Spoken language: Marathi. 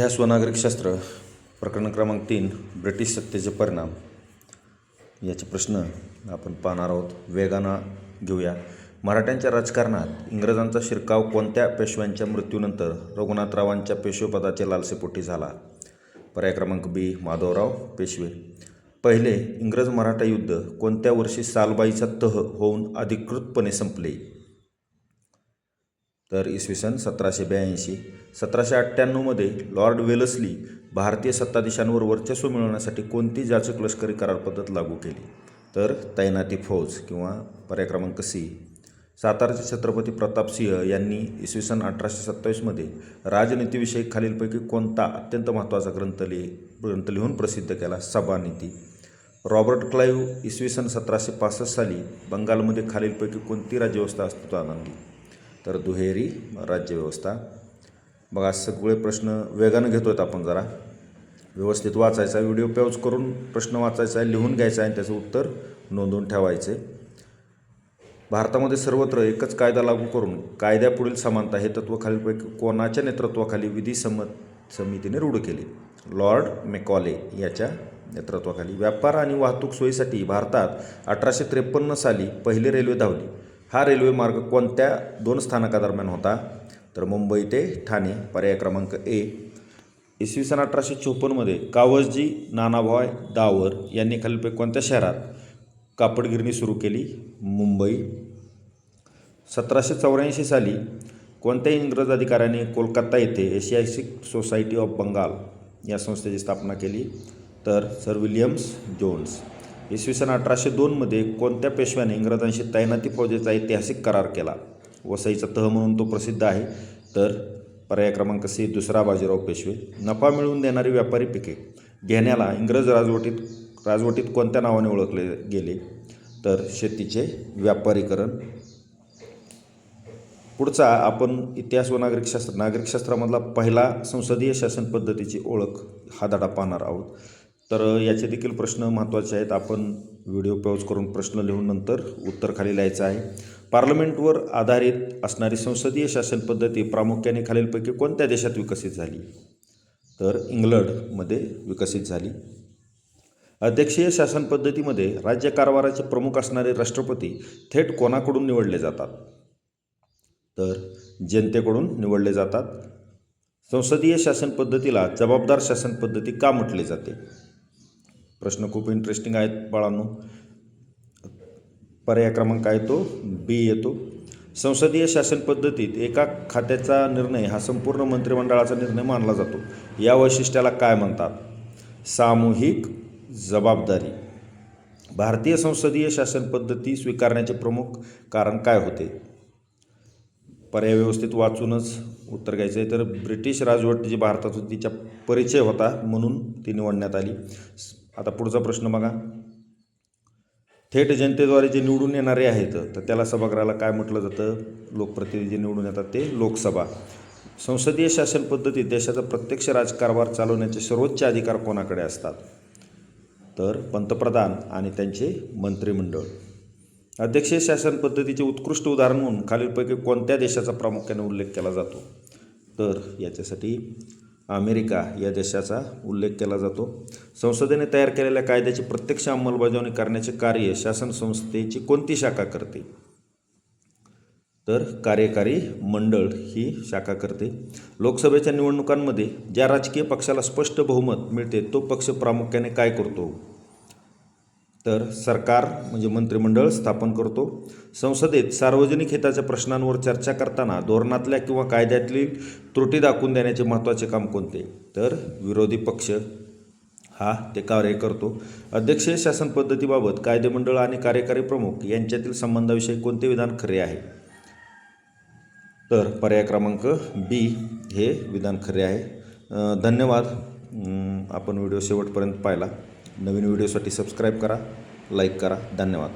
इतिहास व नागरिकशास्त्र प्रकरण क्रमांक 3 ब्रिटिश सत्तेचे परिणाम याचे प्रश्न आपण पाहणार आहोत. वेगानं घेऊया. मराठ्यांच्या राजकारणात इंग्रजांचा शिरकाव कोणत्या पेशव्यांच्या मृत्यूनंतर रघुनाथरावांच्या पेशवेपदाचे लालसेपोटी झाला? पर्याय क्रमांक बी माधवराव पेशवे. पहिले इंग्रज मराठा युद्ध कोणत्या वर्षी सालबाईचा तह होऊन अधिकृतपणे संपले? तर इसवी सन 1782. 1798मध्ये लॉर्ड वेलस्ली भारतीय सत्ताधीशांवर वर्चस्व मिळवण्यासाठी कोणती जाचक लष्करी करार पद्धत लागू केली? तर तैनाती फौज किंवा पर्याय क्रमांक सी. सातारचे छत्रपती प्रतापसिंह यांनी इसवी सन 1827मध्ये राजनीतीविषयी खालीलपैकी कोणता अत्यंत महत्त्वाचा ग्रंथ लिहून प्रसिद्ध केला? सभानीती. रॉबर्ट क्लाईव्ह इसवी सन 1765 साली बंगालमध्ये खालीलपैकी कोणती राज्यव्यवस्था अस्तित्वात आणली? तर दुहेरी राज्यव्यवस्था. बघा, सगळे प्रश्न वेगानं घेतो आहेत आपण. जरा व्यवस्थित वाचायचा, व्हिडिओ पॉज करून प्रश्न वाचायचा आहे, लिहून घ्यायचा आहे आणि त्याचं उत्तर नोंदवून ठेवायचे. भारतामध्ये सर्वत्र एकच कायदा लागू करून कायद्यापुढील समानता हे तत्त्व खालीलपैकी कोणाच्या नेतृत्वाखाली विधी समितीने रूढ केले? लॉर्ड मेकॉले याच्या नेतृत्वाखाली. व्यापार आणि वाहतूक सोयीसाठी भारतात 1853 साली पहिली रेल्वे धावली. हा रेल्वे मार्ग कोणत्या 2 स्थानकादरम्यान होता? तर मुंबई ते ठाणे. पर्याय क्रमांक ए. इसवी सन 1854मध्ये कावसजी नानाभाई दावर यांनी खालीलपैकी कोणत्या शहरात कापडगिरणी सुरू केली? मुंबई. 1784 साली कोणत्या इंग्रज अधिकाऱ्याने कोलकाता येथे एशियाटिक सोसायटी ऑफ बंगाल या संस्थेची स्थापना केली? तर सर विल्यम्स जोन्स. इसवी सन 1802मध्ये कोणत्या पेशव्याने इंग्रजांशी तैनाती फौजेचा ऐतिहासिक करार केला? वसईचा तह म्हणून तो प्रसिद्ध आहे. तर पर्याय क्रमांक सी दुसरा बाजीराव पेशवे. नफा मिळवून देणारी व्यापारी पिके घेण्याला इंग्रज राजवटीत कोणत्या नावाने ओळखले गेले? तर शेतीचे व्यापारीकरण. पुढचा आपण इतिहास व नागरिकशास्त्रामधला पहिला संसदीय शासन पद्धतीची ओळख हा धडा पाहणार आहोत. तर याचे देखील प्रश्न महत्त्वाचे आहेत. आपण व्हिडिओ पॉज करून प्रश्न लिहून नंतर उत्तर खाली लिहायचं आहे. पार्लमेंटवर आधारित असणारी संसदीय शासन पद्धती प्रामुख्याने खालीलपैकी कोणत्या देशात विकसित झाली? तर इंग्लंडमध्ये विकसित झाली. अध्यक्षीय शासन पद्धतीमध्ये राज्यकारभाराचे प्रमुख असणारे राष्ट्रपती थेट कोणाकडून निवडले जातात? तर जनतेकडून निवडले जातात. संसदीय शासन पद्धतीला जबाबदार शासन पद्धती का म्हटले जाते? प्रश्न खूप इंटरेस्टिंग आहेत बाळांनो. पर्याय क्रमांक आहे तो बी येतो. संसदीय शासन पद्धतीत एका खात्याचा निर्णय हा संपूर्ण मंत्रिमंडळाचा निर्णय मानला जातो. या वैशिष्ट्याला काय म्हणतात? सामूहिक जबाबदारी. भारतीय संसदीय शासन पद्धती स्वीकारण्याचे प्रमुख कारण काय होते? पर्याय व्यवस्थित वाचूनच उत्तर घ्यायचं आहे. तर ब्रिटिश राजवट जी भारतात होती तिच्या परिचय होता म्हणून ती निवडण्यात आली. आता पुढचा प्रश्न बघा. थेट जनतेद्वारे जे निवडून येणारे आहेत तर त्याला सभागृहाला काय म्हटलं जातं? लोकप्रतिनिधी निवडून येतात ते लोकसभा. संसदीय शासन पद्धतीत देशाचा प्रत्यक्ष राजकारभार चालवण्याचे सर्वोच्च अधिकार कोणाकडे असतात? तर पंतप्रधान आणि त्यांचे मंत्रिमंडळ. अध्यक्षीय शासन पद्धतीचे उत्कृष्ट उदाहरण म्हणून खालीलपैकी कोणत्या देशाचा प्रामुख्याने उल्लेख केला जातो? तर याच्यासाठी अमेरिका या देशाचा उल्लेख केला जातो. संसदेने तयार केलेल्या कायद्याची प्रत्यक्ष अंमलबजावणी करण्याचे कार्य शासन संस्थेची कोणती शाखा करते? तर कार्यकारी मंडळ ही शाखा करते. लोकसभेच्या निवडणुकांमध्ये ज्या राजकीय पक्षाला स्पष्ट बहुमत मिळते तो पक्ष प्रामुख्याने काय करतो? तर सरकार म्हणजे मंत्रिमंडळ स्थापन करतो. संसदेत सार्वजनिक हिताच्या प्रश्नांवर चर्चा करताना धोरणातल्या किंवा कायद्यातील त्रुटी दाखवून देण्याचे महत्त्वाचे काम कोणते? तर विरोधी पक्ष हा ते कार्य करतो. अध्यक्षीय शासन पद्धतीबाबत कायदेमंडळ आणि कार्यकारी प्रमुख यांच्यातील संबंधाविषयी कोणते विधान खरे आहे? तर पर्याय क्रमांक बी हे विधान खरे आहे. धन्यवाद. आपण व्हिडिओ शेवटपर्यंत पाहिला. नवीन व्हिडिओसाठी सबस्क्राईब करा, लाईक करा. धन्यवाद.